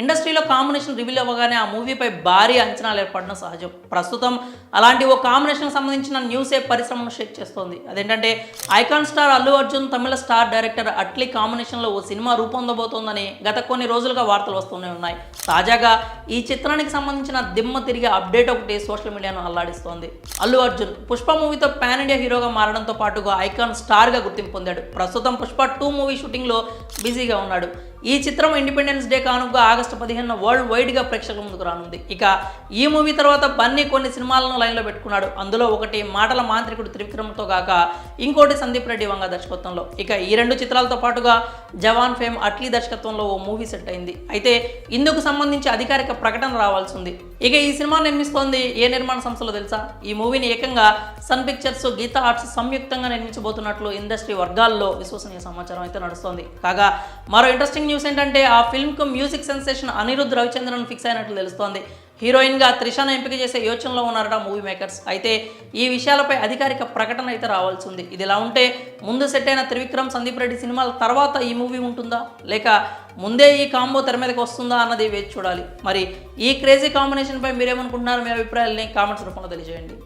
ఇండస్ట్రీలో combination reveal అవ్వగానే ఆ మూవీపై భారీ అంచనాలు ఏర్పడడం సహజం. ప్రస్తుతం అలాంటి ఓ కాంబినేషన్కి సంబంధించిన న్యూసే పరిశ్రమను షేక్ చేస్తోంది. అదేంటంటే ఐకాన్ స్టార్ అల్లు అర్జున్, తమిళ స్టార్ డైరెక్టర్ అట్లీ కాంబినేషన్లో ఓ సినిమా రూపొందబోతోందని గత కొన్ని రోజులుగా వార్తలు వస్తూనే ఉన్నాయి. తాజాగా ఈ చిత్రానికి సంబంధించిన దిమ్మ తిరిగే అప్డేట్ ఒకటి సోషల్ మీడియాను అల్లాడిస్తోంది. అల్లు అర్జున్ పుష్ప మూవీతో పాన్ ఇండియా హీరోగా మారడంతో పాటుగా ఐకాన్ స్టార్గా గుర్తింపు పొందాడు. ప్రస్తుతం పుష్ప 2 మూవీ షూటింగ్లో బిజీగా ఉన్నాడు. ఈ చిత్రం ఇండిపెండెన్స్ డే కానుకగా ఆగస్టు 15న వరల్డ్ వైడ్గా ప్రేక్షకుల ముందుకు రానుంది. ఇక ఈ మూవీ తర్వాత బన్నీ కొన్ని సినిమాలను లైన్లో పెట్టుకున్నాడు. అందులో ఒకటి మాటల మాంత్రికుడు త్రివిక్రమ్తో కాక ఇంకోటి సందీప్ రెడ్డి వంగ దర్శకత్వంలో. ఇక ఈ 2 చిత్రాలతో పాటుగా జవాన్ ఫేమ్ అట్లీ దర్శకత్వంలో ఓ మూవీ సెట్ అయింది. అయితే ఇందుకు సంబంధించి అధికారిక ప్రకటన రావాల్సి ఉంది. ఇక ఈ సినిమా నిర్మిస్తోంది ఏ నిర్మాణ సంస్థలో తెలుసా? ఈ మూవీని ఏకంగా సన్ పిక్చర్స్, గీతా ఆర్ట్స్ సంయుక్తంగా నిర్మించబోతున్నట్లు ఇండస్ట్రీ వర్గాల్లో విశ్వసనీయ సమాచారం అయితే నడుస్తోంది. కాగా మరో ఇంట్రెస్టింగ్ న్యూస్ ఏంటంటే ఆ ఫిల్మ్కు music sensation Anirudh Ravichandran fix అయినట్లు తెలుస్తోంది. హీరోయిన్గా త్రిషాను ఎంపిక చేసే యోచనలో ఉన్నారట మూవీ మేకర్స్. అయితే ఈ విషయాలపై అధికారిక ప్రకటన అయితే రావాల్సి ఉంది. ఇదిలా ఉంటే ముందు సెట్ అయిన త్రివిక్రమ్, సందీప్ రెడ్డి సినిమాల తర్వాత ఈ మూవీ ఉంటుందా, లేక ముందే ఈ కాంబో తెర మీదకి వస్తుందా అన్నది వేచి చూడాలి. మరి ఈ క్రేజీ కాంబినేషన్పై మీరేమనుకుంటున్నారు? మీ అభిప్రాయాలని కామెంట్స్ రూపంలో తెలియజేయండి.